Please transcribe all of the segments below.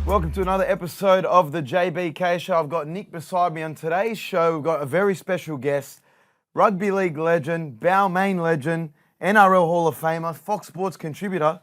Welcome to another episode of the JBK Show. I've got Nick beside me on today's show. We've got a very special guest, Rugby League legend, Balmain legend, NRL Hall of Famer, Fox Sports contributor,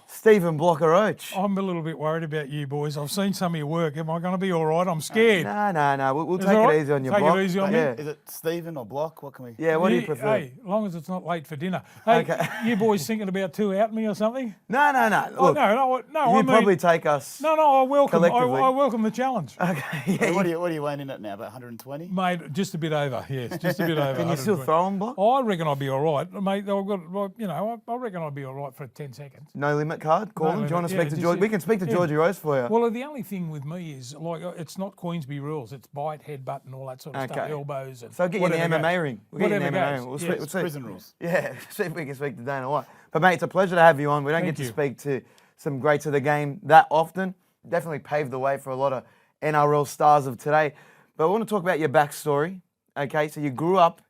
Stephen Blocker Roach. I'm a little bit worried about you boys. I've seen some of your work. Am I going to be all right? I'm scared. No. We'll take it easy on your block. Take it easy on me. Is it Stephen or Block? What can we... Yeah, what do you prefer? Hey, as long as it's not late for dinner. Hey, Okay. You boys thinking about two out me or something? No. Look, No. you I mean, probably take us. No. I welcome. collectively. I welcome the challenge, Okay, yeah. What are you weighing in at now? About 120? mate. Just a bit over. Yes, just a bit over. Can you still 120. throw them, Block? I reckon I'll be all right, mate. I reckon I'll be all right for 10 seconds. No limit card? Call him. Do you want to speak to just- George? We can speak to Georgie Rose for you. Well, the only thing with me is it's not Queensby rules. It's bite, headbutt, and all that sort of stuff. Okay. Elbows and So get you in the whatever MMA goes. ring. We'll get you in the Whatever MMA goes. ring. Yes. We'll see. Prison rules. Yeah, see if we can speak to Dana White. But mate, it's a pleasure to have you on. We don't Thank get to you. speak to some greats of the game that often. Definitely paved the way for a lot of NRL stars of today. But I want to talk about your backstory. Okay, so you grew up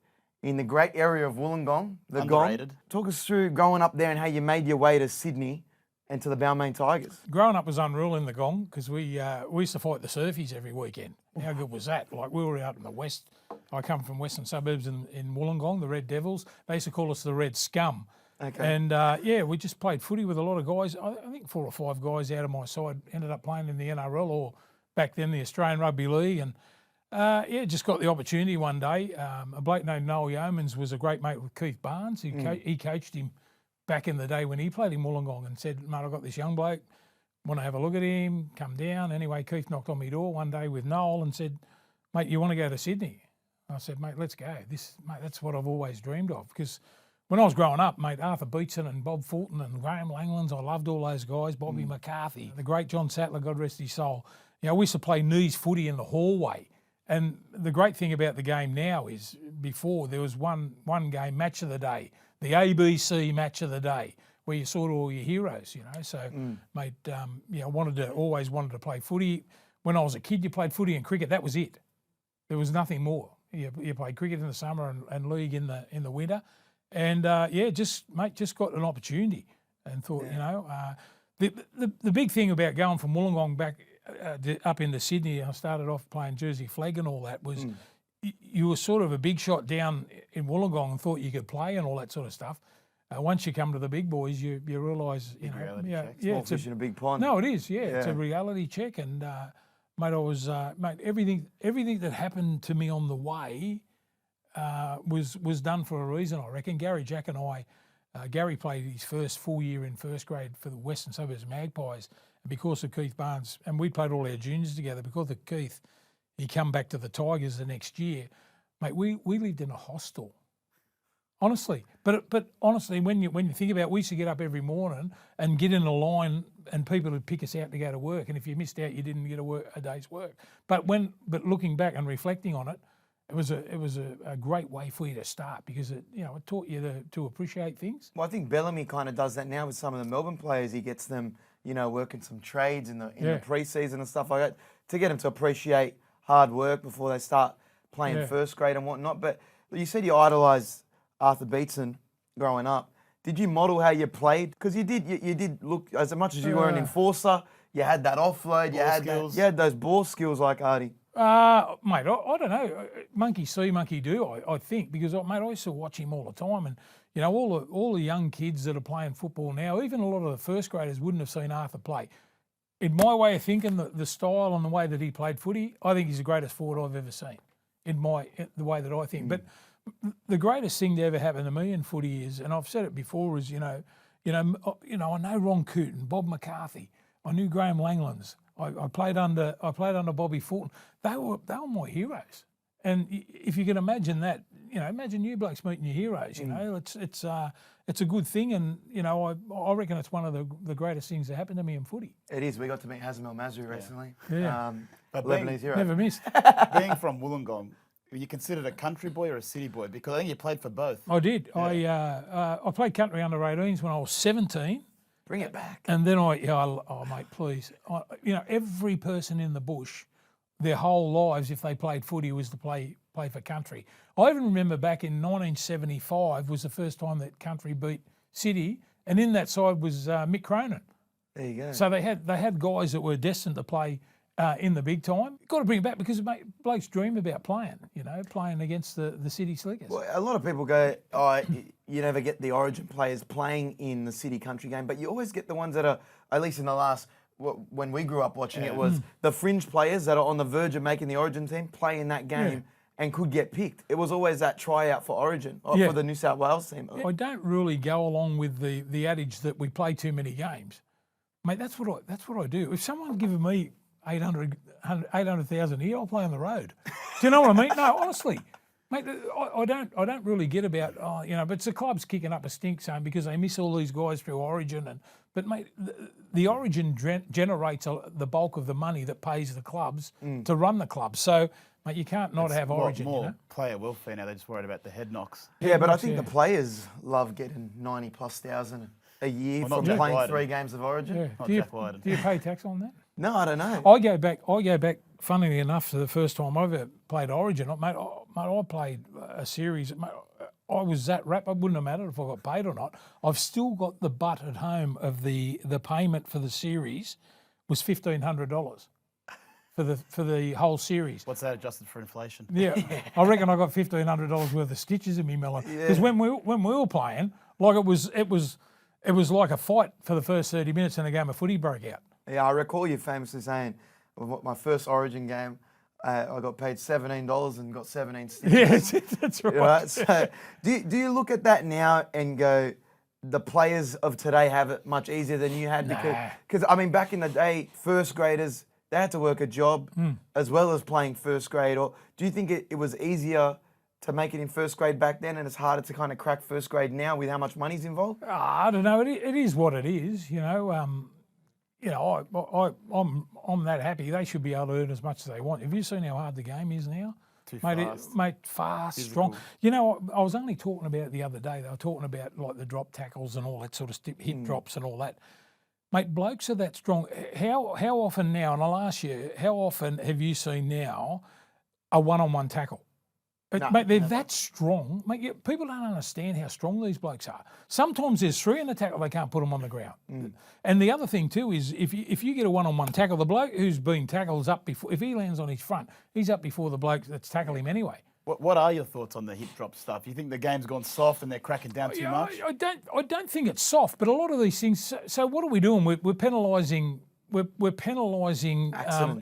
in the great area of Wollongong, the Underrated. Gong. Talk us through growing up there and how you made your way to Sydney and to the Balmain Tigers. Growing up was unreal in the Gong because we used to fight the surfies every weekend. How good was that? Like we were out in the west. I come from western suburbs in Wollongong, the Red Devils. They used to call us the Red Scum. Okay. And we just played footy with a lot of guys. I think 4 or 5 guys out of my side ended up playing in the NRL or back then the Australian Rugby League. And just got the opportunity one day. A bloke named Noel Yeomans was a great mate with Keith Barnes. He coached him back in the day when he played in Wollongong and said, mate, I've got this young bloke, want to have a look at him, come down. Anyway, Keith knocked on my door one day with Noel and said, mate, you want to go to Sydney? I said, mate, let's go. Mate, that's what I've always dreamed of. Because when I was growing up, mate, Arthur Beetson and Bob Fulton and Graham Langlands, I loved all those guys, Bobby McCarthy, the great John Sattler, God rest his soul. You know, we used to play knees footy in the hallway. And the great thing about the game now is before there was one game, match of the day, the ABC match of the day, where you saw all your heroes, you know. So, mate, always wanted to play footy. When I was a kid, you played footy and cricket. That was it. There was nothing more. You played cricket in the summer and league in the winter, and just got an opportunity and thought, the big thing about going from Wollongong back up into Sydney, I started off playing Jersey flag and all that was. You were sort of a big shot down in Wollongong and thought you could play and all that sort of stuff. Once you come to the big boys, you realise, Small fish in a big pond. No, it is, it's a reality check. And mate, I was everything that happened to me on the way was done for a reason, I reckon. Gary Jack and I, Gary played his first full year in first grade for the Western Suburbs Magpies, and because of Keith Barnes, and we played all our juniors together. Because of Keith, he come back to the Tigers the next year, mate. We lived in a hostel, honestly. But honestly, when you think about it, we used to get up every morning and get in a line, and people would pick us out to go to work. And if you missed out, you didn't get a day's work. But looking back and reflecting on it, it was a great way for you to start because it taught you to appreciate things. Well, I think Bellamy kind of does that now with some of the Melbourne players. He gets them, working some trades in the pre-season and stuff like that to get them to appreciate hard work before they start playing first grade and whatnot. But you said you idolised Arthur Beetson growing up. Did you model how you played? Because you did look, as much as you were an enforcer, you had that offload, you had those ball skills like Artie. Mate, I don't know. Monkey see, monkey do, I think, because, mate, I used to watch him all the time. And, all the young kids that are playing football now, even a lot of the first graders wouldn't have seen Arthur play. In my way of thinking, the style and the way that he played footy, I think he's the greatest forward I've ever seen, in the way that I think. But the greatest thing to ever happen to me in footy is, and I've said it before, is, I know Ron Cooten, Bob McCarthy, I knew Graham Langlands. I played under Bobby Fulton. They were my heroes. And if you can imagine that, imagine you blokes meeting your heroes. It's a good thing, and I reckon it's one of the greatest things that happened to me in footy. It is. We got to meet Hazem El Masri recently. Yeah. But Lebanese hero. Never missed. being from Wollongong, were you considered a country boy or a city boy? Because I think you played for both. I did. I played country under 18s when I was 17. Bring it back. And then mate, please. Every person in the bush, their whole lives, if they played footy, was to play for country. I even remember back in 1975 was the first time that country beat City, and in that side was Mick Cronin. There you go. So they had guys that were destined to play in the big time. Got to bring it back because blokes dream about playing. Playing against the city slickers. Well, a lot of people go, you never get the Origin players playing in the city country game, but you always get the ones that are, at least in the last, when we grew up watching it, was the fringe players that are on the verge of making the Origin team play in that game and could get picked. It was always that tryout for Origin, or for the New South Wales team. I don't really go along with the adage that we play too many games. Mate, that's what I do. If someone's giving me 800,000 a year, I'll play on the road. Do you know what I mean? No, honestly, mate, I don't really get about but it's the club's kicking up a stink saying because they miss all these guys through Origin but mate, the Origin generates the bulk of the money that pays the clubs to run the club. So mate, you can't not have Origin. More player welfare now. They're just worried about the head knocks. Yeah, but I think the players love getting 90,000+ a year from playing 3 games of Origin. Yeah. Do you pay tax on that? No, I don't know. I go back. Funnily enough, to the first time I ever played Origin, mate. I played a series. Mate, I was that rap. It wouldn't have mattered if I got paid or not. I've still got the butt at home of the payment for the series was $1,500 for the whole series. What's that adjusted for inflation? Yeah, I reckon I got $1,500 worth of stitches in me melon. Because when we were playing, like it was like a fight for the first 30 minutes and a game of footy broke out. Yeah, I recall you famously saying, my first Origin game, I got paid $17 and got 17 stitches. Yeah, that's right. Right? So do you look at that now and go, the players of today have it much easier than you had? Because I mean, back in the day, first graders, they had to work a job as well as playing first grade. Or do you think it was easier to make it in first grade back then and it's harder to kind of crack first grade now with how much money's involved? I don't know. It is what it is, I'm that happy. They should be able to earn as much as they want. Have you seen how hard the game is now? Too fast. Mate, fast, Physical. strong. I was only talking about it the other day. They were talking about like the drop tackles and all that sort of hip drops and all that. Mate, blokes are that strong. How often now, in the last year, how often have you seen now a one-on-one tackle? Mate, they're that strong. Mate, people don't understand how strong these blokes are. Sometimes there's 3 in the tackle, they can't put them on the ground. And the other thing too is if you get a one-on-one tackle, the bloke who's been tackled is up before. If he lands on his front, he's up before the bloke that's tackled him anyway. What are your thoughts on the hip drop stuff? You think the game's gone soft and they're cracking down too much? I don't think it's soft, but a lot of these things. So what are we doing? We're penalising. We're penalising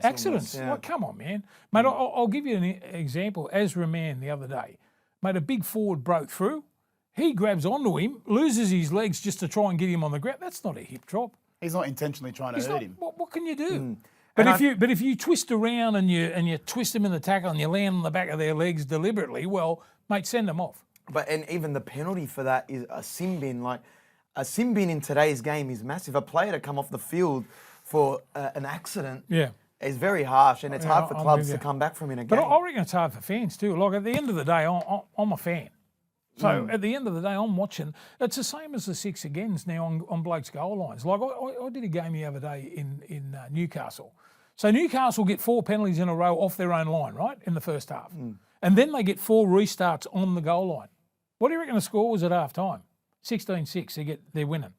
accidents. Yeah. Like, come on, man. Mate, I'll give you an example. Ezra Mann the other day, mate, a big forward broke through. He grabs onto him, loses his legs just to try and get him on the ground. That's not a hip drop. He's not intentionally trying to hurt him. What can you do? But if you twist around and you twist them in the tackle and you land on the back of their legs deliberately, well, mate, send them off. And even the penalty for that is a sin bin. Like a sin bin in today's game is massive. A player to come off the field for an accident is very harsh, and it's hard for clubs to come back from in a game. But I reckon it's hard for fans too. Like at the end of the day, I'm a fan. So at the end of the day, I'm watching. It's the same as the 6 agains now on blokes' goal lines. Like I did a game the other day in Newcastle. So Newcastle get 4 penalties in a row off their own line, right, in the first half. And then they get 4 restarts on the goal line. What do you reckon the score was at half time? 16-6, they're winning.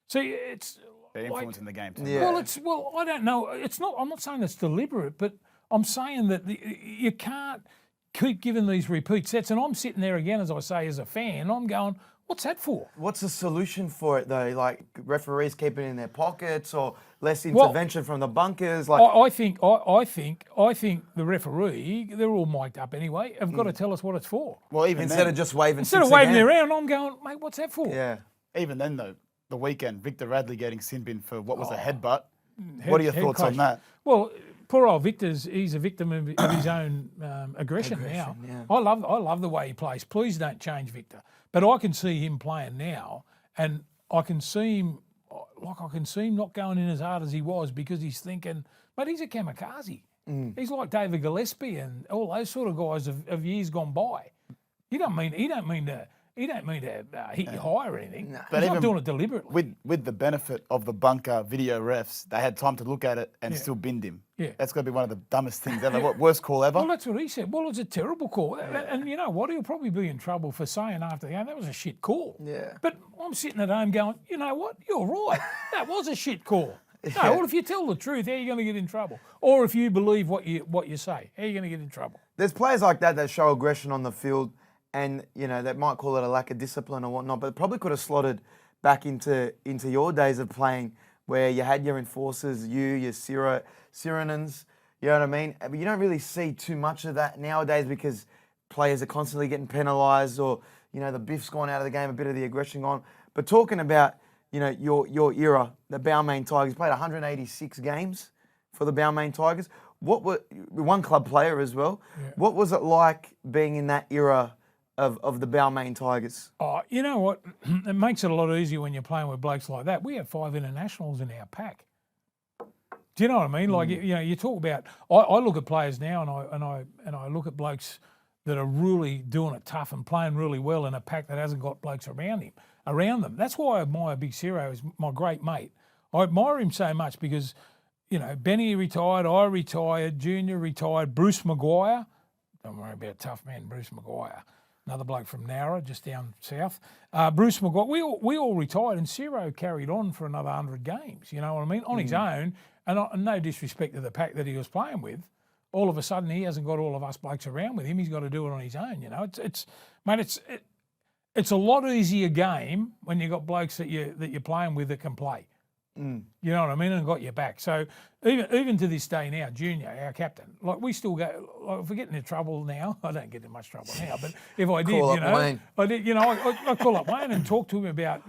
See, it's... They're influencing the game too. Yeah. Well, I don't know. It's not. I'm not saying it's deliberate, but I'm saying that you can't keep giving these repeat sets. And I'm sitting there again, as I say, as a fan. I'm going, what's that for? What's the solution for it though? Like referees keep it in their pockets, or less intervention from the bunkers. Like I think the referee, they're all mic'd up anyway, have got to tell us what it's for. Well, even instead of just waving. Instead of waving it around, I'm going, mate, what's that for? Yeah. Even then though. The weekend, Victor Radley getting sin bin for what was a headbutt. What are your thoughts on that? Well, poor old he's a victim of his own aggression now. Yeah. I love the way he plays. Please don't change Victor. But I can see him playing now, and I can see him not going in as hard as he was because he's thinking, but he's a kamikaze. He's like David Gillespie and all those sort of guys of years gone by. He don't mean to he don't mean to hit you high or anything. No. But He's not even doing it deliberately. With the benefit of the bunker video refs, they had time to look at it and still binned him. Yeah. That's got to be one of the dumbest things ever. What, worst call ever? Well, that's what he said. Well, it's a terrible call. And you know what? He'll probably be in trouble for saying after the game, that was a shit call. Yeah. But I'm sitting at home going, you know what? You're right. That was a shit call. No, well, if you tell the truth, how are you going to get in trouble? Or if you believe what you say, how are you going to get in trouble? There's players like that show aggression on the field, and that might call it a lack of discipline or whatnot, but it probably could have slotted back into your days of playing, where you had your enforcers, your Sirenans, you know what I mean? But you don't really see too much of that nowadays because players are constantly getting penalised, or the biff's gone out of the game, a bit of the aggression gone. But talking about your era, the Balmain Tigers played 186 games for the Balmain Tigers. One club player as well. Yeah. What was it like being in that era of the Balmain Tigers? Oh, you know what? It makes it a lot easier when you're playing with blokes like that. We have 5 internationals in our pack. Do you know what I mean? Like you talk about. I look at players now, and I look at blokes that are really doing it tough and playing really well in a pack that hasn't got blokes around them. That's why I admire Big Ciro as my great mate. I admire him so much because, Benny retired, I retired, Junior retired, Bruce Maguire. Don't worry about tough man, Bruce Maguire. Another bloke from Nowra, just down south. Bruce Maguire, we all retired, and Ciro carried on for another 100 games, you know what I mean, on his own. And no disrespect to the pack that he was playing with. All of a sudden, he hasn't got all of us blokes around with him. He's got to do it on his own, It's a lot easier game when you've got blokes that you're playing with that can play. You know what I mean? And got your back. So even to this day now, Junior, our captain, like we still go. Like if we get into trouble now, I don't get in much trouble now. But if I did, I call up Wayne and talk to him about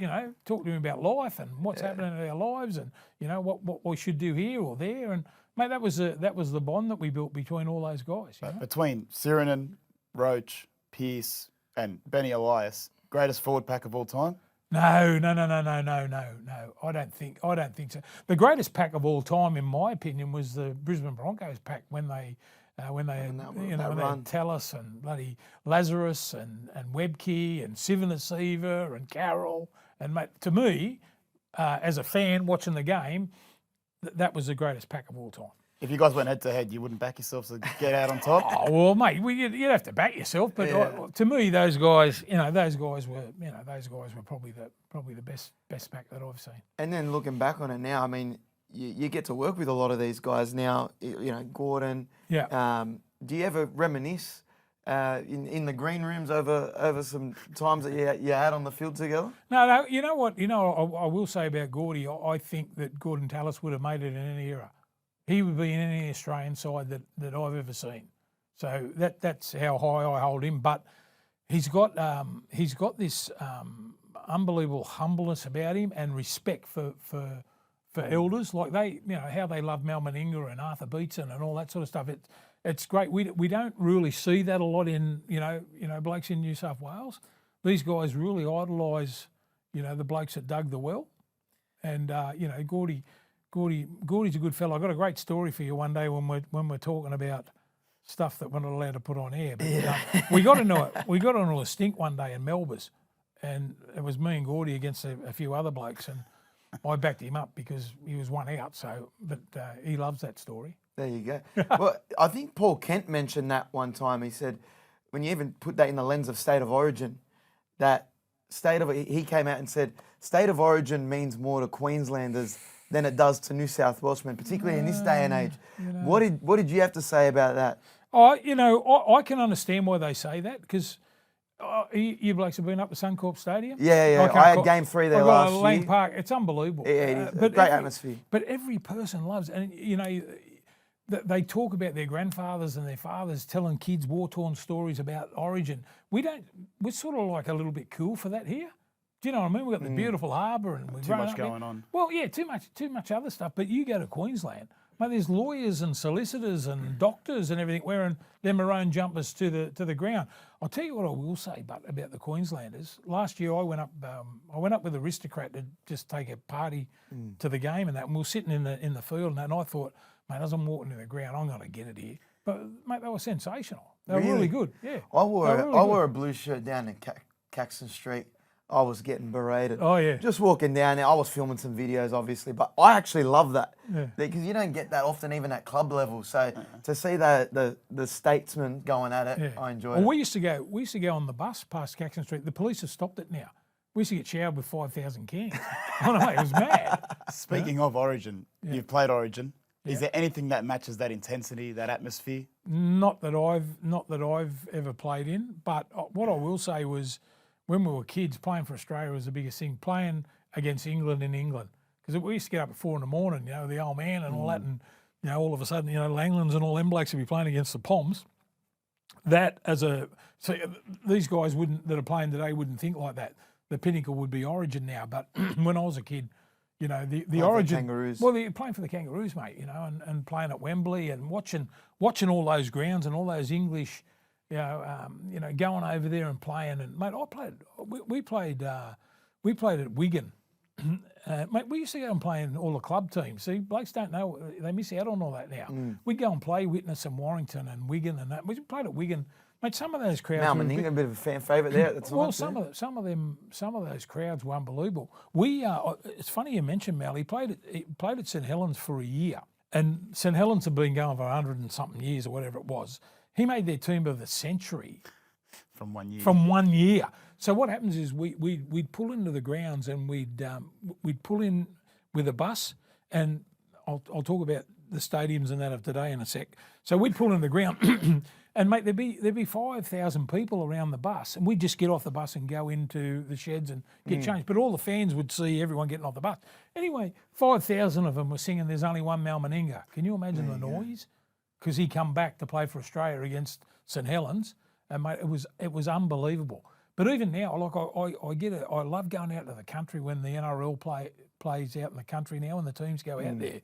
life and what's happening in our lives, and what we should do here or there. And mate, that was the bond that we built between all those guys. Between Sirinen, Roach, Pearce, and Benny Elias, greatest forward pack of all time. No. I don't think so. The greatest pack of all time, in my opinion, was the Brisbane Broncos pack when they had Tallis and bloody Lazarus and Webke and Sivanasiva and Carroll. And mate, to me, as a fan watching the game, that was the greatest pack of all time. If you guys went head to head, you wouldn't back yourselves to get out on top. Oh well, mate, you'd have to back yourself. But to me, those guys were probably the best pack that I've seen. And then looking back on it now, I mean, you get to work with a lot of these guys now. Gordon. Yeah. Do you ever reminisce in the green rooms over some times that you had on the field together? No. You know what? I will say about Gordy. I think that Gordon Tallis would have made it in any era. He would be in any Australian side that I've ever seen. So that's how high I hold him. But he's got this unbelievable humbleness about him and respect for elders. Like how they love Mal Meninga and Arthur Beetson and all that sort of stuff. It's great. We don't really see that a lot in blokes in New South Wales. These guys really idolise the blokes that dug the well, and Gordy's a good fellow. I got a great story for you one day when we're talking about stuff that we're not allowed to put on air. But we got into a stink one day in Melbourne, and it was me and Gordy against a few other blokes, and I backed him up because he was one out. So, but he loves that story. There you go. Well, I think Paul Kent mentioned that one time. He said when you even put that in the lens of state of origin, he came out and said state of origin means more to Queenslanders than it does to New South Welshmen, particularly in this day and age. What did you have to say about that? I can understand why they say that because you blokes have been up to Suncorp Stadium. Yeah. I had Game 3 there last year. Lang Park, it's unbelievable. Yeah, it is. Great atmosphere. But every person loves it. And, they talk about their grandfathers and their fathers telling kids war-torn stories about origin. We're sort of like a little bit cool for that here. Do you know what I mean? We've got the beautiful harbour and we've too much going on. Well, yeah, too much other stuff. But you go to Queensland, mate, there's lawyers and solicitors and doctors and everything wearing their maroon jumpers to the ground. I'll tell you what I will say, about the Queenslanders. Last year I went up with Aristocrat to just take a party to the game and that, and we were sitting in the field and I thought, mate, as I'm walking to the ground, I'm going to get it here. But mate, they were sensational. They were really good. Yeah. I wore a blue shirt down in Caxton Street. I was getting berated. Oh, yeah. Just walking down there. I was filming some videos, obviously, but I actually love that. Yeah. Because you don't get that often, even at club level. So to see the statesmen going at it, I enjoy it. Well, we used to go on the bus past Caxton Street. The police have stopped it now. We used to get showered with 5,000 cans. I know, it was mad. Speaking of Origin, you've played Origin. Is there anything that matches that intensity, that atmosphere? Not that I've ever played in, but what I will say was, when we were kids, playing for Australia was the biggest thing. Playing against England in England, because we used to get up at 4 a.m, the old man and all that, and all of a sudden, Langlands and all them blokes would be playing against the Poms. These guys that are playing today wouldn't think like that. The pinnacle would be Origin now, but when I was a kid, the Origin. Kangaroos. Well, they're playing for the Kangaroos, mate. And playing at Wembley and watching all those grounds and all those English. Going over there and playing, and mate, we played at Wigan. Mate, we used to go and play in all the club teams. See, blokes don't know, they miss out on all that now. We'd go and play Witness and Warrington and Wigan and that. We played at Wigan. Mate, some of those crowds. Balmain, a bit of a fan favourite there. Some of those crowds were unbelievable. It's funny you mentioned Mal. He played at St Helens for a year, and St Helens had been going for 100 and something years or whatever it was. He made their team of the century From 1 year. From 1 year. So what happens is we'd pull into the grounds and we'd pull in with a bus, and I'll talk about the stadiums and that of today in a sec. So we'd pull in the ground, and mate, there'd be 5,000 people around the bus, and we'd just get off the bus and go into the sheds and get changed. But all the fans would see everyone getting off the bus. Anyway, 5,000 of them were singing "There's Only One Mal Meninga." Can you imagine the noise? Because he come back to play for Australia against St Helens, and mate, it was unbelievable. But even now, like I love going out to the country when the NRL plays out in the country now, and the teams go out there,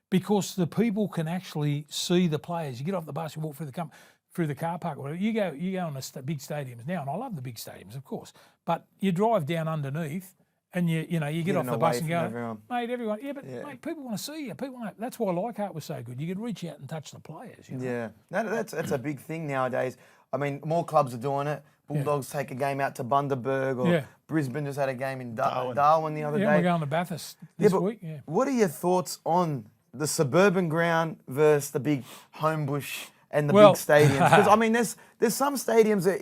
because the people can actually see the players. You get off the bus, you walk through the car park, or whatever. You go on the big stadiums now, and I love the big stadiums, of course. But you drive down underneath, and you get off the bus and go, mate, everyone. Yeah, but mate, people want to see you. That's why Leichhardt was so good. You could reach out and touch the players. Yeah, that's a big thing nowadays. I mean, more clubs are doing it. Bulldogs take a game out to Bundaberg, or Brisbane just had a game in Darwin the other day. Yeah, we're going to Bathurst this week. Yeah. What are your thoughts on the suburban ground versus the big Homebush and the big stadiums? Because I mean, there's some stadiums that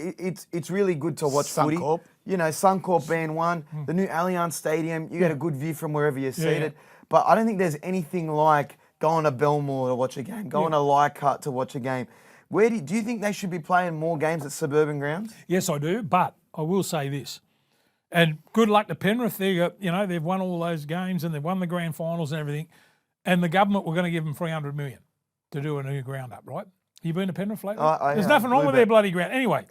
it's really good to watch Suncorp. footy. Suncorp being one. The new Allianz Stadium, you get a good view from wherever you're seated. But I don't think there's anything like going to Belmore to watch a game, going to Leichhardt to watch a game. Do you think they should be playing more games at suburban grounds? Yes, I do. But I will say this, and good luck to Penrith. They've won all those games and they've won the grand finals and everything. And the government were going to give them $300 million to do a new ground up, right? You been to Penrith lately? There's nothing wrong with their bloody ground. Anyway,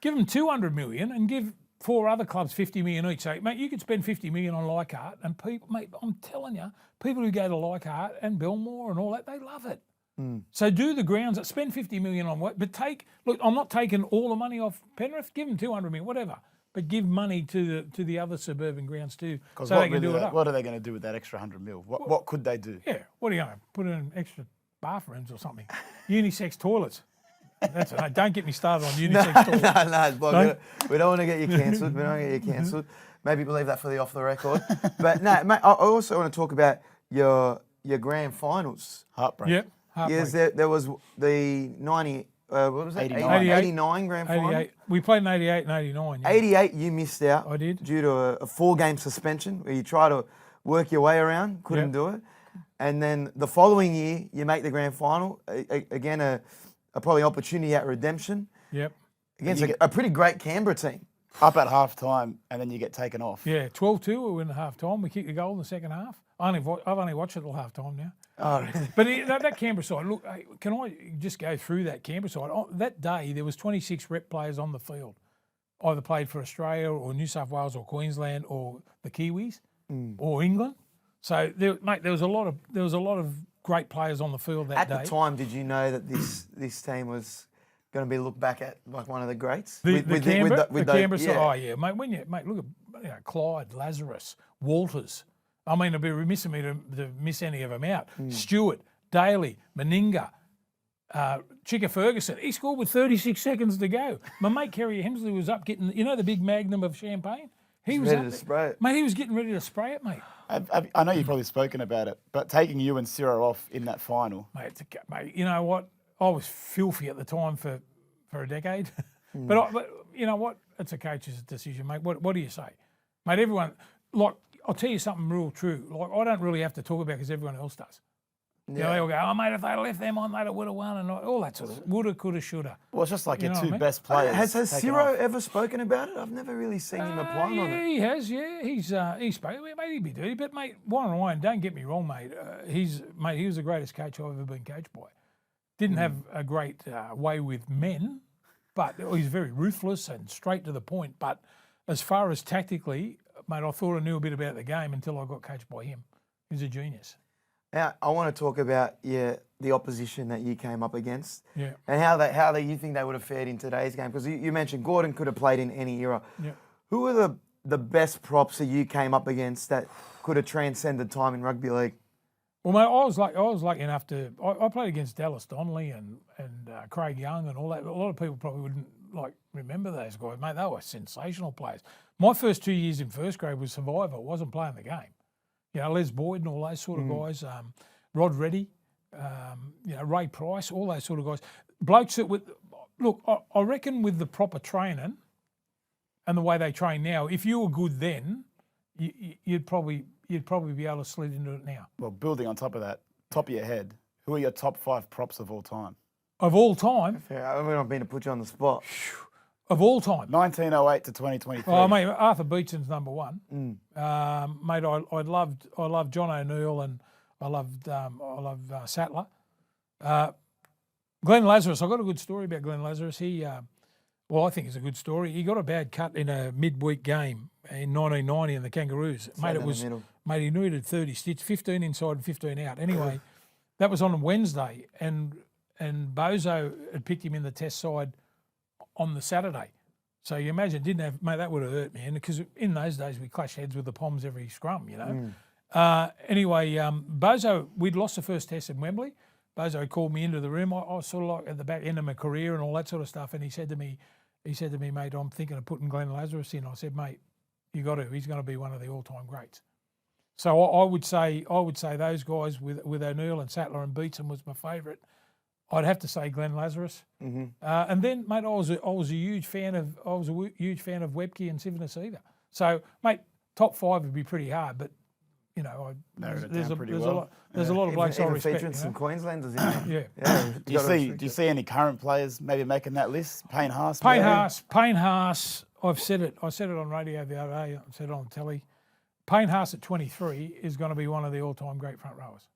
give them $200 million and give 4 other clubs $50 million each. So, mate, you could spend $50 million on Leichhardt, and people, mate, I'm telling you, people who go to Leichhardt and Belmore and all that, they love it. So do the grounds, spend $50 million on what, but I'm not taking all the money off Penrith, give them $200 million, whatever, but give money to the other suburban grounds too, so they can do it up. What are they going to do with that extra $100 million? What could they do? Yeah, what are you going to put in extra bathrooms or something? Unisex toilets. That's it. Don't get me started on unisex toilets. No, we don't want to get you cancelled. Maybe we'll leave that for the off the record. But no, mate, I also want to talk about your grand finals. Heartbreak. Yep. Yes, there was the 90. What was that? 89 grand final. 88. We played in 88 and 89. Yeah. 88, you missed out. I did. Due to a 4-game suspension where you try to work your way around, couldn't do it. And then the following year, you make the grand final. Again, a probably opportunity at redemption. Yep. Against a pretty great Canberra team. Up at half time, and then you get taken off. Yeah, 12-2, we win at half time. We kicked the goal in the second half. I've only watched it till half time now. Oh, really? But that Canberra side, look, can I just go through that Canberra side? That day, there was 26 rep players on the field. Either played for Australia or New South Wales or Queensland or the Kiwis or England. So, there was a lot of great players on the field that day. At the time, did you know that this team was going to be looked back at like one of the greats? The Canberra side, oh yeah, mate, look at Clyde, Lazarus, Walters. I mean, it'd be remiss of me to miss any of them out. Stewart, Daly, Meninga, Chicka Ferguson, he scored with 36 seconds to go. My mate Kerry Hemsley was up getting, the big magnum of champagne? He was ready up to spray it. Mate, he was getting ready to spray it, mate. I know you've probably spoken about it, but taking you and Ciro off in that final. Mate, you know what? I was filthy at the time for a decade. But you know what? It's a coach's decision, mate. What do you say? Mate, everyone, like, I'll tell you something real true. Like, I don't really have to talk about it because everyone else does. Yeah. You know, they all go, oh, mate, if they left them on, they'd have would have won and all that sort of woulda, coulda, shoulda. Well, it's just like your know two what I mean? best players. Has Ciro ever spoken about it? I've never really seen him applying on it. He has, yeah. He's spoken. Mate, he'd be dirty. But, mate, Warren Ryan, don't get me wrong, mate. He was the greatest coach I've ever been coached by. Didn't have a great way with men, but he's very ruthless and straight to the point. But as far as tactically, mate, I thought I knew a bit about the game until I got coached by him. He's a genius. Now, I want to talk about the opposition that you came up against, Yeah. and how you think they would have fared in today's game. Because you mentioned Gordon could have played in any era. Yeah. Who are the best props that you came up against that could have transcended time in rugby league? Well, mate, I was lucky enough to. I played against Dallas Donnelly and Craig Young and all that. A lot of people probably wouldn't remember those guys, mate. They were sensational players. My first 2 years in first grade was survivor. I wasn't playing the game. You know, Les Boyd and all those sort of guys. Rod Reddy, Ray Price, all those sort of guys. Blokes that I reckon with the proper training and the way they train now, if you were good then, you'd probably be able to slid into it now. Well, building on top of that, top of your head, who are your top 5 props of all time? Of all time? I don't mean to put you on the spot. Of all time? 1908 to 2023. Oh, mate, Arthur Beetson's number one. Mate, I loved John O'Neill and I loved Sattler. Glenn Lazarus, I got a good story about Glenn Lazarus. I think it's a good story. He got a bad cut in a midweek game in 1990 in the Kangaroos. Mate, he needed 30 stitch, 15 inside and 15 out. Anyway, that was on a Wednesday, and Bozo had picked him in the test side on the Saturday. So you imagine, mate, that would have hurt me. And because in those days we clashed heads with the Poms every scrum, you know. Anyway, Bozo, we'd lost the first test in Wembley. Bozo called me into the room. I was sort of like at the back end of my career and all that sort of stuff. And he said to me, mate, I'm thinking of putting Glenn Lazarus in. I said, mate, you got to. He's going to be one of the all-time greats. So I would say those guys with O'Neill and Sattler and Beetson was my favourite. I'd have to say Glenn Lazarus. Mm-hmm. And then, mate, I was a huge fan of Webke and Sivanasiva. So, mate, top 5 would be pretty hard, but you know, there's a lot of blokes I respect. Featuring some Queenslanders in there. Yeah. Do you see any current players maybe making that list? Payne Haas. Payne Haas. I said it on radio the other day. I said it on telly. Payne Haas at 23 is going to be one of the all-time great front rowers.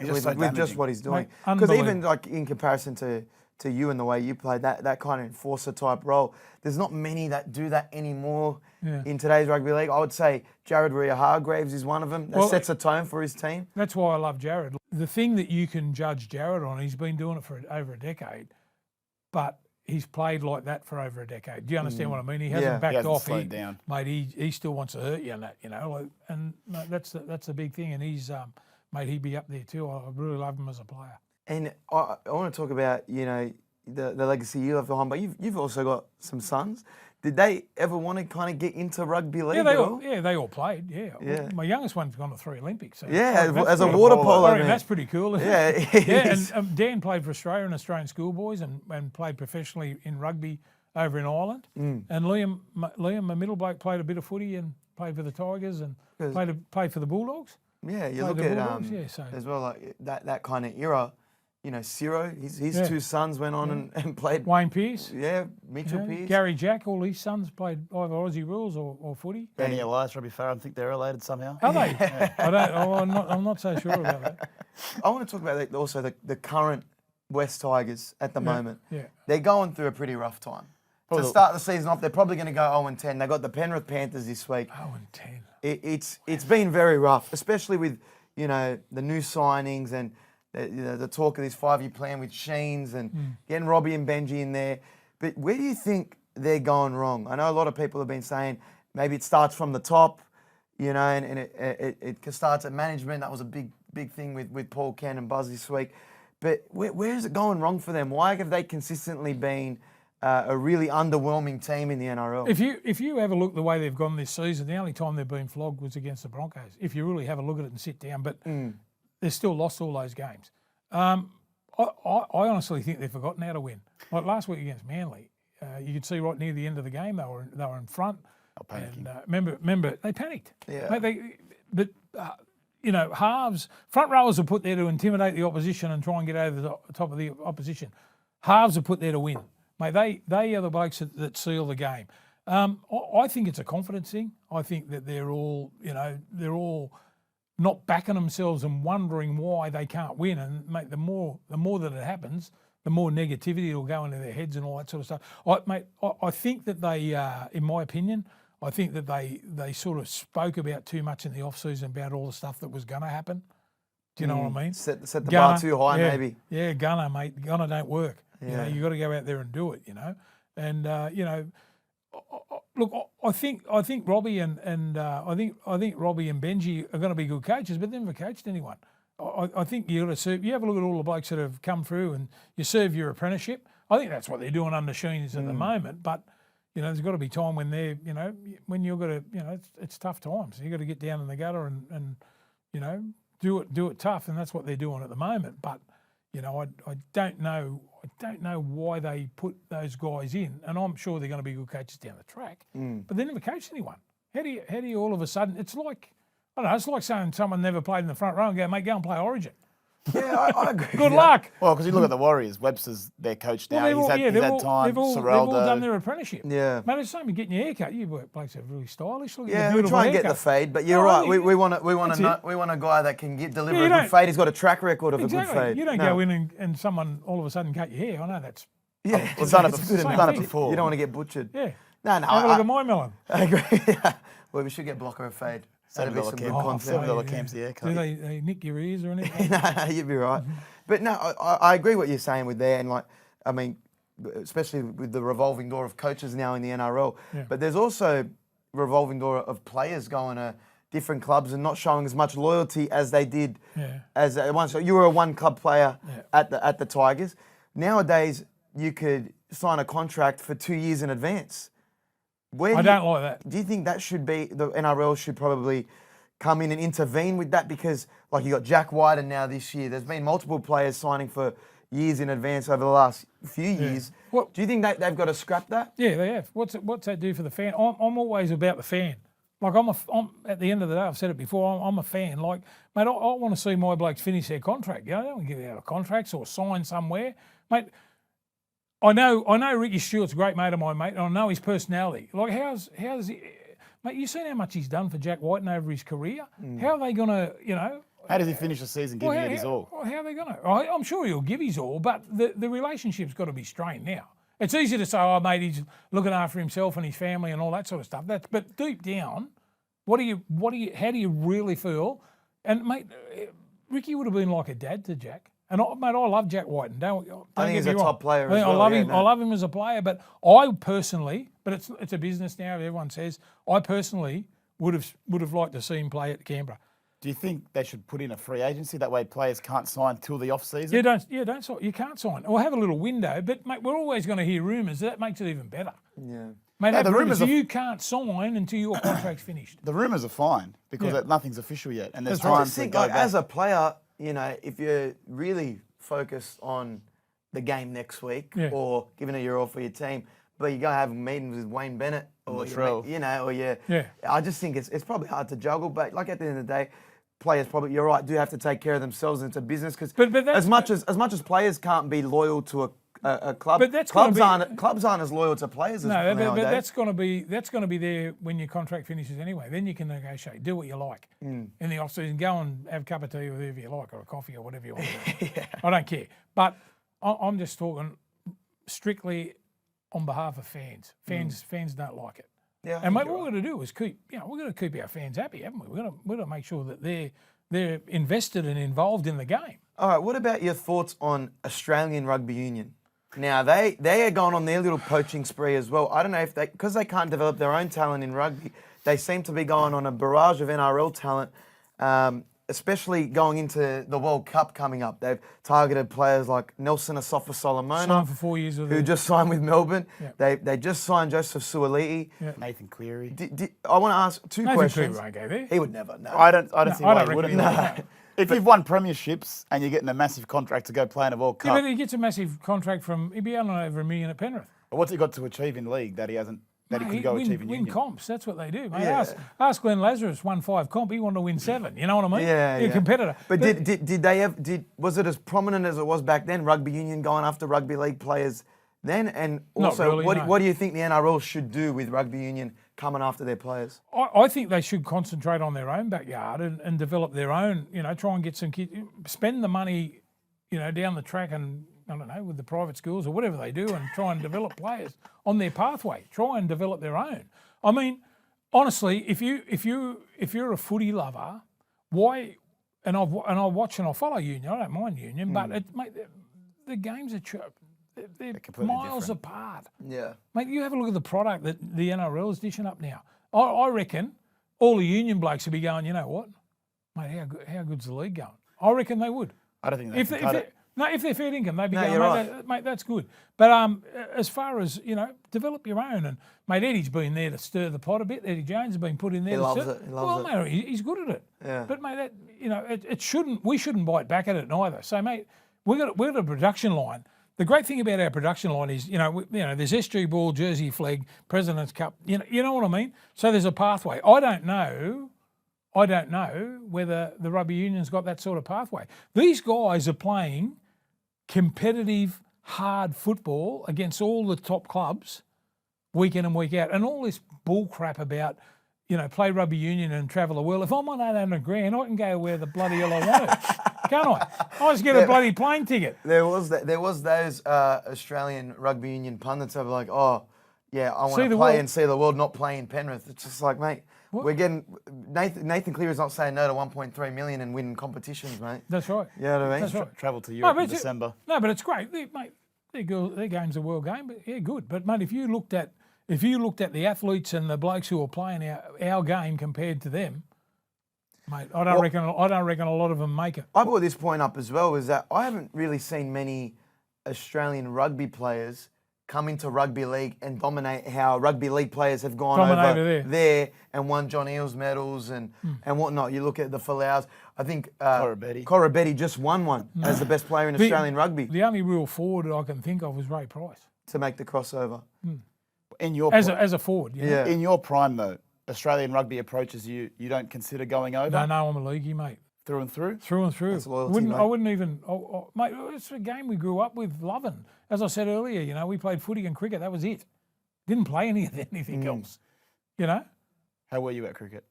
With just what he's doing. Because even like in comparison to you and the way you played, that kind of enforcer type role, there's not many that do that anymore in today's rugby league. I would say Jared Rea-Hargreaves is one of them. That sets a tone for his team. That's why I love Jared. The thing that you can judge Jared on, he's been doing it for over a decade, but he's played like that for over a decade. Do you understand what I mean? He hasn't backed off. Slowed down. Mate, he still wants to hurt you on that, you know. And mate, that's the big thing. And he's mate, he'd be up there too. I really love him as a player. And I want to talk about, you know, the legacy you left behind, but you've also got some sons. Did they ever want to kind of get into rugby league at all? Yeah, they all played, yeah. Well, my youngest one's gone to 3 Olympics. So as a water polo man. That's pretty cool, isn't it? Yeah, and Dan played for Australia and Australian schoolboys and played professionally in rugby over in Ireland. And Liam, my middle bloke, played a bit of footy and played for the Tigers and played for the Bulldogs. Yeah, you look at as well, like that kind of era. You know, Ciro, his 2 sons went on and played. Wayne Pearce. Yeah, Mitchell Pearce. Gary Jack, all his sons played either Aussie rules or footy. Benny Elias, Robbie Farah, I think they're related somehow. Are they? I'm not so sure about that. I want to talk about also the current West Tigers at the moment. Yeah. They're going through a pretty rough time. To start the season off, they're probably going to go 0-10. They got the Penrith Panthers this week. 0-10. It's been very rough, especially with, you know, the new signings and the talk of this 5-year plan with Sheens and getting Robbie and Benji in there. But where do you think they're going wrong? I know a lot of people have been saying maybe it starts from the top, you know, and it starts at management. That was a big thing with Paul Ken and Buzz this week. But where is it going wrong for them? Why have they consistently been a really underwhelming team in the NRL? If you have a look the way they've gone this season, the only time they've been flogged was against the Broncos. If you really have a look at it and sit down, but they've still lost all those games. I honestly think they've forgotten how to win. Like last week against Manly, you could see right near the end of the game they were in front. And remember they panicked. Yeah. Mate, halves, front rowers are put there to intimidate the opposition and try and get over the top of the opposition. Halves are put there to win. Mate, they are the blokes that seal the game. I think it's a confidence thing. I think that they're all not backing themselves and wondering why they can't win. And mate, the more that it happens, the more negativity will go into their heads and all that sort of stuff. I think that they, in my opinion, I think that they sort of spoke about too much in the off-season about all the stuff that was going to happen. Do you know what I mean? Set the bar too high, maybe. Yeah, gunner, mate. Gunner don't work. Yeah. You got to go out there and do it. And look, I think Robbie and I think Robbie and Benji are going to be good coaches, but they've never coached anyone. I think you got to serve. You have a look at all the blokes that have come through, and you serve your apprenticeship. I think that's what they're doing under Sheens at the moment, but. There's got to be time when they're, when you've got to, it's tough times. You've got to get down in the gutter and do it tough, and that's what they're doing at the moment. But, I don't know why they put those guys in, and I'm sure they're going to be good coaches down the track. But they never coached anyone. How do you all of a sudden? It's like, I don't know. It's like saying someone never played in the front row and go, mate, go and play Origin. Yeah, I agree. Good luck. Well, because you look at the Warriors, Webster's their coach now. Well, he's had time. They've all done their apprenticeship. Yeah. Mate, it's the same as getting your hair cut. You blokes are really stylish. Yeah, we try and get the fade, but you're right. We want a guy that can deliver a good fade. He's got a track record of a good fade. You don't go in and someone all of a sudden cut your hair. I know that's... Yeah, we've done it before. You don't want to get butchered. Yeah. No. Have a look at my melon. I agree. Well, we should get Blocker a fade. That'd be some good content. $7 camps a haircut. Do they nick your ears or anything? No, you'd be right. But no, I agree what you're saying with there, and especially with the revolving door of coaches now in the NRL. Yeah. But there's also revolving door of players going to different clubs and not showing as much loyalty as they did as once. So you were a one club player at the Tigers. Nowadays, you could sign a contract for 2 years in advance. I don't like that. Do you think that should be, the NRL should probably come in and intervene with that? Because like you got Jack White and now this year, there's been multiple players signing for years in advance over the last few years. Do you think that they've got to scrap that? Yeah, they have. What's that do for the fan? I'm always about the fan. Like I'm at the end of the day, I've said it before, I'm a fan. Like, mate, I want to see my blokes finish their contract. I don't want to get out of contracts or sign somewhere. Mate, I know Ricky Stewart's a great mate of mine, mate, and I know his personality. Like, how's he... Mate, you seen how much he's done for Jack Whiten over his career? How are they going to, How does he finish the season giving it his all? How are they going to? I'm sure he'll give his all, but the relationship's got to be strained now. It's easy to say, oh, mate, he's looking after himself and his family and all that sort of stuff. But deep down, how do you really feel? And, mate, Ricky would have been like a dad to Jack. And, I love Jack Whiten. I think he's a top player as well. I love him. I love him as a player. But I personally, but it's a business now, everyone says, I personally would have liked to see him play at Canberra. Do you think they should put in a free agency? That way players can't sign till the off-season? Don't sign. You can't sign. Or have a little window. But, mate, we're always going to hear rumours. That makes it even better. Yeah. Mate, the rumours you can't sign until your contract's finished. The rumours are fine because nothing's official yet. And there's I time just to think, go back. as a player, if you're really focused on the game next week or giving it your all for your team, but you go have meetings with Wayne Bennett or I just think it's probably hard to juggle. But like at the end of the day, players probably, you're right, do have to take care of themselves and it's a business because as much as players can't be loyal to a club, but clubs aren't as loyal to players as nowadays. But that's going to be there when your contract finishes anyway. Then you can negotiate, do what you like in the off season. Go and have a cup of tea or whatever you like, or a coffee or whatever you want to do. I don't care. But I'm just talking strictly on behalf of fans. Fans don't like it. Yeah, and mate, what we're going to do is we're going to keep our fans happy, haven't we? We're going to make sure that they're invested and involved in the game. All right. What about your thoughts on Australian Rugby Union? Now, they are going on their little poaching spree as well. I don't know if because they can't develop their own talent in rugby, they seem to be going on a barrage of NRL talent. especially going into the World Cup coming up, they've targeted players like Nelson Asafa Solomona, Signed for 4 years with who them. just signed with Melbourne. Yeah. They just signed Joseph Suoliti. Yeah. Nathan Cleary. I want to ask two Nathan questions. Cleary won't go there. He would never. No. I don't see why he reckon wouldn't. he would. If you've won premierships and you're getting a massive contract to go play in a World Yeah, Cup, but he gets a massive contract from. He'd be earning over $1 million at Penrith. what's he got to achieve in league that he hasn't? That he Mate, could go win, achieve in win Union? comps. That's what they do. Mate. Yeah. Ask Glenn Lazarus won 5 comp. He wanted to win 7. You know what I mean? Yeah, He's a competitor. But did they have? Was it as prominent as it was back then? Rugby Union going after rugby league players then, and Not also really, no. what do you think the NRL should do with Rugby Union coming after their players? I think they should concentrate on their own backyard and develop their own. Try and get some kids. Spend the money, down the track and. I don't know, with the private schools or whatever they do, and try and develop players on their pathway. Try and develop their own. I mean, honestly, if you're a footy lover, why? And I watch and I follow Union. I don't mind Union, but mate, the games are they're miles different. apart. Yeah. Mate, you have a look at the product that the NRL is dishing up now. I reckon all the Union blokes would be going, you know what, mate, how good's the league going? I reckon they would. I don't think they can cut it. No, if they're fair income, they'd be No, going, you're mate, right. mate, that's good. But as far as, develop your own. And, mate, Eddie's been there to stir the pot a bit. Eddie Jones has been put in there He to loves stir. it. He loves well, mate, he's good at it. Yeah. But, mate, we shouldn't bite back at it neither. So, mate, we've got a production line. The great thing about our production line is, there's SG Ball, Jersey Flag, President's Cup. You know what I mean? So there's a pathway. I don't know whether the Rugby Union's got that sort of pathway. These guys are playing competitive, hard football against all the top clubs week in and week out. And all this bull crap about, play Rugby Union and travel the world. If I'm on $800,000, I can go where the bloody hell I want to. Can't I? I just get a bloody plane ticket. There was those Australian Rugby Union pundits that were like, oh, yeah, I want to play and see the world, not play in Penrith. It's just like, mate, we're getting Nathan Cleary's not saying no to 1.3 million and winning competitions, mate. That's right. You know what I mean? That's right. Travel to Europe in December. No, but it's great, mate. Their game's a world game, but yeah, good. But mate, if you looked at the athletes and the blokes who are playing our game compared to them, mate, I don't reckon a lot of them make it. I brought this point up as well, is that I haven't really seen many Australian rugby players come into rugby league and dominate how rugby league players have gone over there and won John Eales medals and whatnot. You look at the Falaus. I think Corabetti just won one as the best player in Australian rugby The only real forward I can think of was Ray Price. to make the crossover. In your As a forward, Yeah. in your prime though, Australian rugby approaches you. You don't consider going over No, I'm a leaguey, mate. through and through. Through and through. That's loyalty, I mate. wouldn't even, mate, it's a game we grew up with loving. As I said earlier, we played footy and cricket. That was it. Didn't play anything else. How were you at cricket?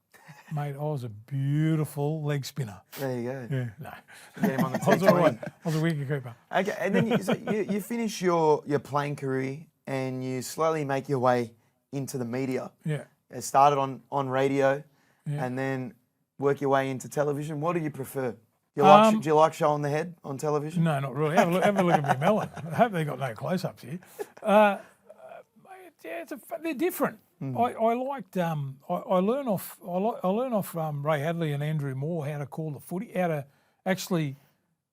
Mate, I was a beautiful leg spinner. There you go. Yeah, no. Get him on the I was all right. T20. I was a wicket keeper. Okay, and then you finish your playing career and you slowly make your way into the media. Yeah. It started on radio and then work your way into television. What do you prefer? Do you like showing the head on television? No, not really. Have a look at me melon. I hope they got no close-ups here. They're different. I liked. I learn off Ray Hadley and Andrew Moore how to call the footy, how to actually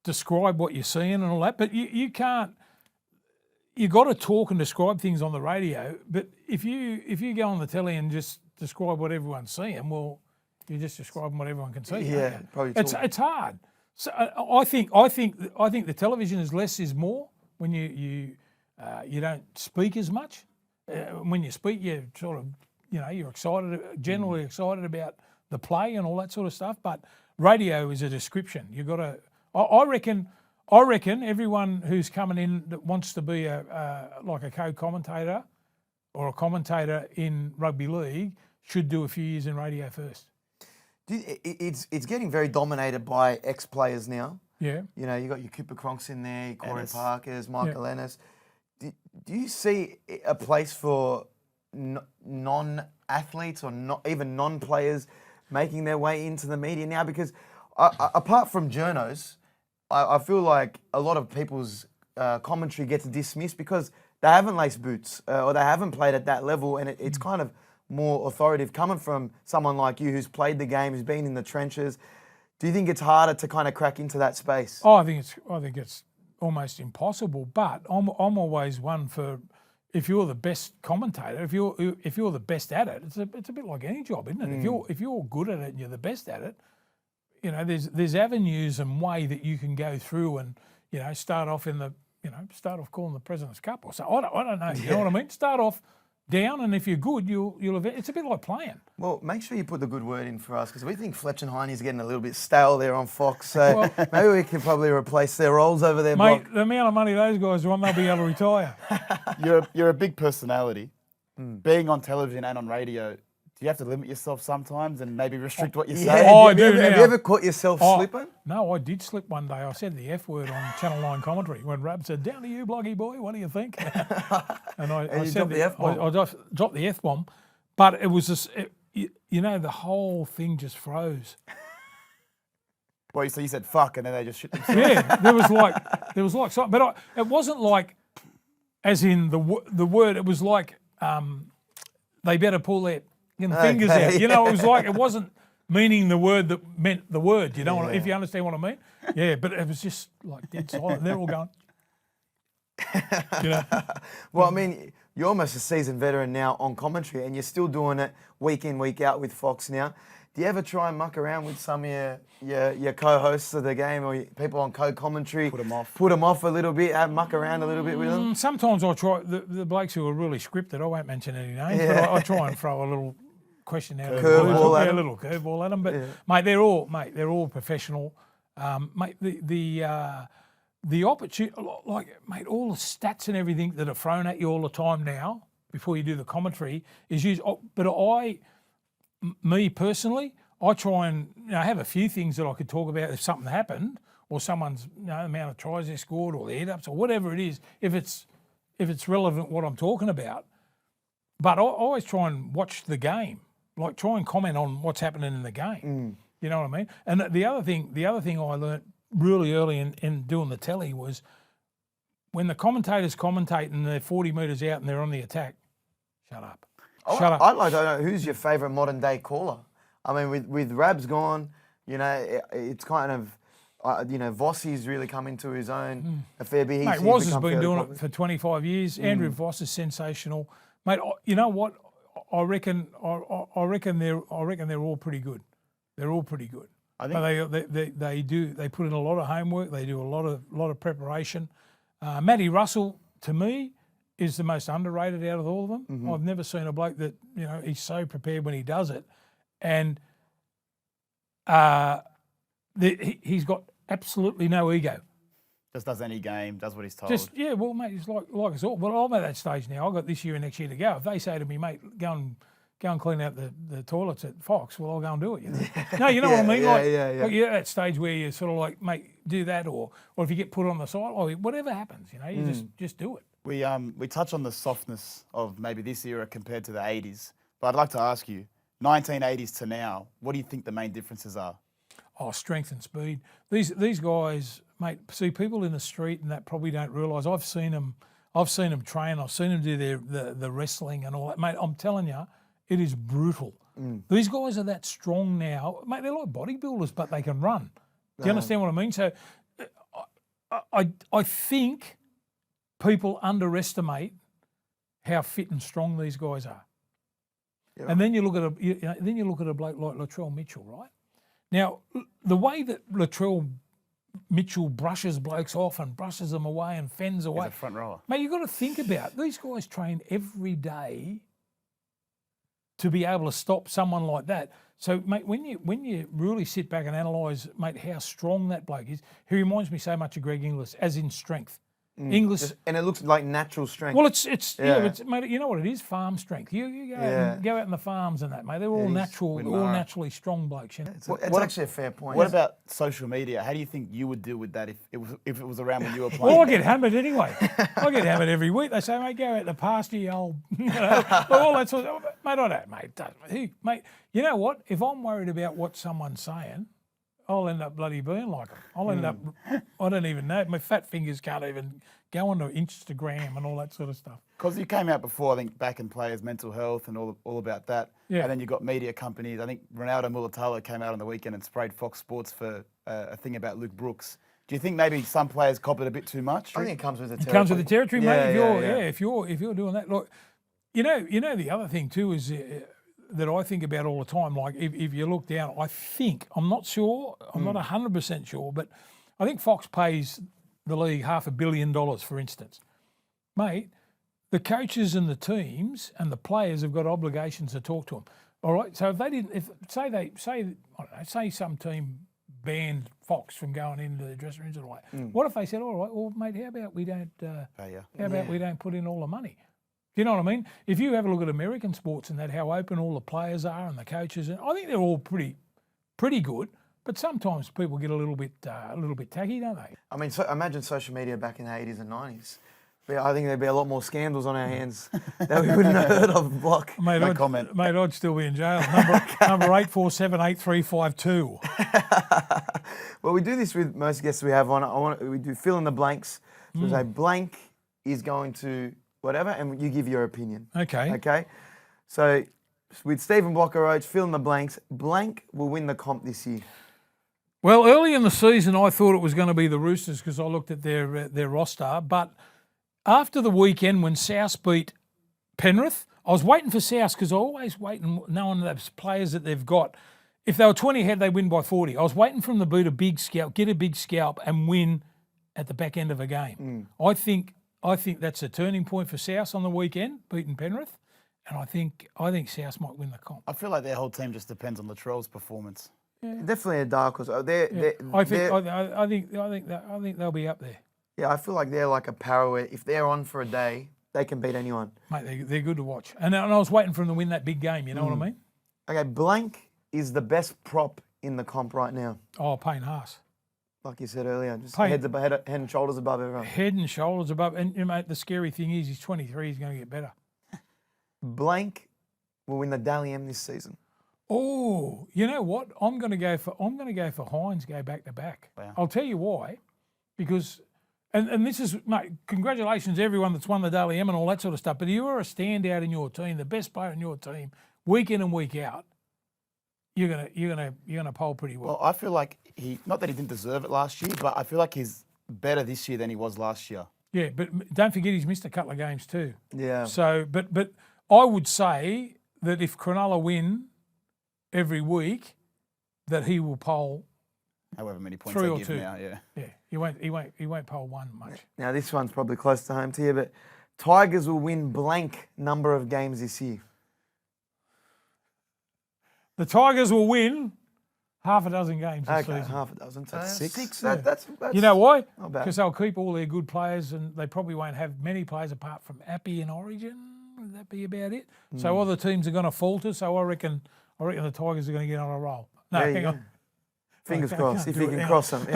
describe what you're seeing and all that. But you can't. You got to talk and describe things on the radio. But if you go on the telly and just describe what everyone's seeing, well, you're just describing what everyone can see. Yeah, probably. It's hard. So I think the television is less is more when you don't speak as much. When you speak, you sort of you're excited, generally excited about the play and all that sort of stuff. But radio is a description. You got to. I reckon everyone who's coming in that wants to be like a co-commentator or a commentator in rugby league should do a few years in radio first. It's getting very dominated by ex-players now. Yeah. You got your Cooper Cronks in there, your Corey Ennis. Parkers, Michael Ennis. Do you see a place for non-athletes or not even non-players making their way into the media now? Because apart from journos, I feel like a lot of people's commentary gets dismissed because they haven't laced boots or they haven't played at that level, and it's kind of more authoritative coming from someone like you who's played the game, who's been in the trenches. Do you think it's harder to kind of crack into that space? Oh, I think it's almost impossible. But I'm always one for, if you're the best commentator, if you're the best at it, it's a bit like any job, isn't it? If you're good at it and you're the best at it, you know, there's avenues and way that you can go through and, you know, start off calling the President's Cup or so. I don't know. You know what I mean? Start off down, and if you're good, you'll it's a bit like playing. Well, make sure you put the good word in for us, because we think Fletch and Heine's getting a little bit stale there on Fox. So maybe we can probably replace their roles over there, mate. Block. The amount of money those guys want, they'll be able to retire. You're a big personality. Being on television and on radio, do you have to limit yourself sometimes and maybe restrict what you say? Yeah, Oh, have you ever caught yourself slipping? No, I did slip one day. I said the F word on Channel 9 commentary when Rab said, "Down to you, Bloggy boy, what do you think?" And I you said dropped the F-bomb. I dropped the F-bomb, but it was just, you know, the whole thing just froze. Well, so you said fuck, and then they just shit themselves. Yeah, there was like something, but it wasn't like, as in the word. It was like they better pull their fingers out. You know, it was like, it wasn't meaning the word that meant the word. You know, if you understand what I mean. Yeah, but it was just like dead silent. They're all going. You know. Well, I mean, you're almost a seasoned veteran now on commentary, and you're still doing it week in, week out with Fox now. Do you ever try and muck around with some of your co-hosts of the game or people on co-commentary? Put them off a little bit, muck around a little bit with them? Sometimes I try, the blokes who are really scripted, I won't mention any names, but I try and throw a little question out. Curveball at a little curveball at them. But, mate, they're all professional. Mate, the opportunity, like, mate, all the stats and everything that are thrown at you all the time now, before you do the commentary, is used. But me personally, I try and have a few things that I could talk about if something happened, or someone's amount of tries they scored, or the head-ups, or whatever it is, if it's relevant what I'm talking about. But I always try and watch the game, like try and comment on what's happening in the game. You know what I mean? And the other thing I learnt really early in doing the telly was when the commentators commentate and they're 40 metres out and they're on the attack, shut up. Shut up. I'd like to know, who's your favourite modern day caller? I mean, with Rab's gone, you know, it's kind of, Vossi's really come into his own a fair bit. Mate, Woz has been doing it for 25 years. Andrew Voss is sensational, mate. You know what? I reckon they're all pretty good. They're all pretty good. I think they put in a lot of homework. They do a lot of preparation. Matty Russell, to me, is the most underrated out of all of them. I've never seen a bloke that, he's so prepared when he does it. And he's got absolutely no ego. Just does any game, does what he's told. Well, mate, it's like us all. Well, I'm at that stage now. I've got this year and next year to go. If they say to me, mate, go and clean out the toilets at Fox, well, I'll go and do it. No, you know what I mean? Like you're at that stage where you're sort of like, mate, do that, or if you get put on the side, or whatever happens, you just do it. We touch on the softness of maybe this era compared to the 80s, but I'd like to ask you, 1980s to now, what do you think the main differences are? Oh, strength and speed. These guys, mate, see people in the street and that probably don't realise. I've seen them train. I've seen them do the wrestling and all that, mate. I'm telling you, it is brutal. These guys are that strong now, mate. They're like bodybuilders, but they can run. Do you understand what I mean? So, I think people underestimate how fit and strong these guys are. Yeah. And then you look at a bloke like Latrell Mitchell, right? Now, the way that Latrell Mitchell brushes blokes off and brushes them away and fends away. He's a front rower. Mate, you've got to think about these guys train every day to be able to stop someone like that. So, mate, when you really sit back and analyse, mate, how strong that bloke is, he reminds me so much of Greg Inglis, as in strength. Inglis, and it looks like natural strength. Well, it's mate. You know what it is? Farm strength. You go out in the farms and that, mate. They're all natural, all naturally strong blokes. It's actually a fair point. What about social media? How do you think you would deal with that if it was around when you were playing? Well, I get hammered anyway. I get hammered every week. They say, mate, go out the pasture, you old, all that sort of. Mate, I don't, mate. Mate, you know what? If I'm worried about what someone's saying, I'll end up bloody being like them. I'll end up, I don't even know. My fat fingers can't even go onto Instagram and all that sort of stuff. Because you came out before, I think, back in players' mental health and all about that. Yeah. And then you got media companies. I think Ronaldo Mulatalo came out on the weekend and sprayed Fox Sports for a thing about Luke Brooks. Do you think maybe some players cop it a bit too much? I think it comes with the territory. It comes with the territory, mate. Yeah, If you're doing that, look, you know the other thing too is that I think about all the time. Like if you look down, I think I'm not sure, I'm not 100% sure, but I think Fox pays the league $500 million, for instance, mate. The coaches and the teams and the players have got obligations to talk to them. All right. So if they didn't, say some team banned Fox from going into the dressing rooms and all that. What if they said, all right, well, mate, how about we don't we don't put in all the money? Do you know what I mean? If you have a look at American sports and that, how open all the players are and the coaches, and I think they're all pretty good. But sometimes people get a little bit tacky, don't they? I mean, imagine social media back in the 80s and 90s. I think there'd be a lot more scandals on our hands that we wouldn't have heard of. Block. Mate, I'd still be in jail. Number 8478352. Well, we do this with most guests we have on. We do fill in the blanks. So we say blank is going to whatever, and you give your opinion. Okay. Okay. So with Stephen Blocker Roach, fill in the blanks. Blank will win the comp this year. Well, early in the season, I thought it was going to be the Roosters because I looked at their roster, but after the weekend when South beat Penrith, I was waiting for South because I always wait and knowing those players that they've got. If they were 20 ahead, they win by 40. I was waiting for them to boot a big scalp, get a big scalp and win at the back end of a game. I think that's a turning point for South on the weekend, beating Penrith, and I think South might win the comp. I feel like their whole team just depends on Latrell's performance. Yeah. Definitely a dark horse. I think they'll be up there. Yeah, I feel like they're like a Parrot. If they're on for a day, they can beat anyone. Mate, they're good to watch. And I was waiting for them to win that big game, you know what I mean? Okay, blank is the best prop in the comp right now. Oh, Payne Haas. Like you said earlier, just Payne. head and shoulders above everyone. Head and shoulders above. And, mate, the scary thing is he's 23, he's going to get better. Blank will win the Dally M this season. Oh, you know what? I'm going to go for Hines, go back to back. Wow. I'll tell you why. Because And this is, mate, congratulations to everyone that's won the Daily M and all that sort of stuff. But if you are a standout in your team, the best player in your team, week in and week out, you're gonna poll pretty well. Well, I feel like not that he didn't deserve it last year, but I feel like he's better this year than he was last year. Yeah, but don't forget he's missed a couple of games too. Yeah. So, but I would say that if Cronulla win every week, that he will poll however many points 3 they or give 2. now, yeah. Yeah, he won't poll 1 much. Now this one's probably close to home to you, but Tigers will win blank number of games this year. The Tigers will win half a dozen games this Okay, season. half a dozen. So That's 6. Six. That's You know why? not bad. Because they'll keep all their good players, and they probably won't have many players apart from Appy in Origin. Would that be about it? So other teams are going to falter. So I reckon the Tigers are going to get on a roll. No, There you hang go. on. Fingers I crossed, can't if do you it can now. cross them.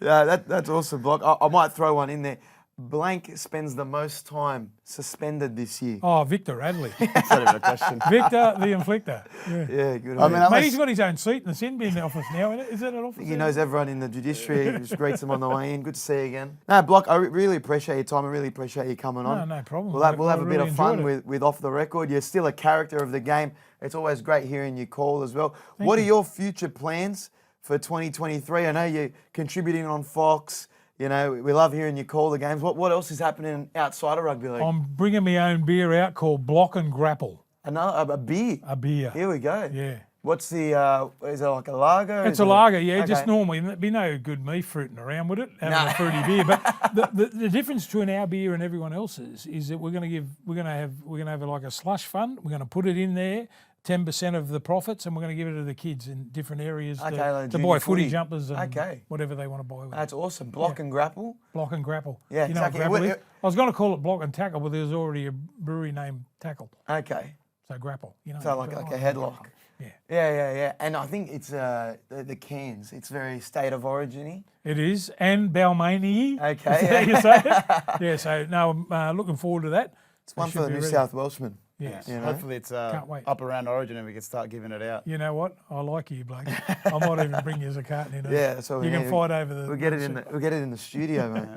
Yeah, yeah, that's awesome, Block. I might throw one in there. Blank spends the most time suspended this year. Oh, Victor Radley. That's not even a question. Victor the Inflictor. Yeah. Yeah, good I on mean, him. Mate, he's got his own seat in the sin bin office now, isn't it? Is that an office? He knows everyone in the judiciary. He just greets them on the way in. Good to see you again. No, Block, I really appreciate your time. I really appreciate you coming on. No problem. We'll have I a bit really of fun enjoyed it. with Off the Record. You're still a character of the game. It's always great hearing you call as well. What are your future plans for 2023? I know you're contributing on Fox. You know, we love hearing you call the games. What else is happening outside of Rugby League? I'm bringing my own beer out called Block and Grapple. Another a beer. A beer. Here we go. Yeah. What's the? Is it like a lager? It's Is a it lager, yeah. okay. Just normally, there'd be no good me fruiting around with it, having a fruity beer. But the difference between our beer and everyone else's is that we're going to have like a slush fund. We're going to put it in there, 10% of the profits, and we're going to give it to the kids in different areas like to junior buy footy footy jumpers and Okay. whatever they want to buy with it. That's awesome. Block and Grapple. Block and Grapple. Yeah, you know what exactly. grapple is? I was going to call it Block and Tackle, but there was already a brewery named Tackle, Okay. so Grapple. You know, So like a headlock. Yeah. Yeah. And I think it's the cans. It's very state of origin-y. It is, and Balmain. Okay. Is that how you say it? Yeah, so no, I'm looking forward to that. It's one for the New South Welshmen. Yes. You know? Hopefully it's Can't wait. up around Origin and we can start giving it out. You know what? I like you, Blake. I might even bring you as a carton in. Yeah, so you can fight over the. We'll get it in the studio, mate.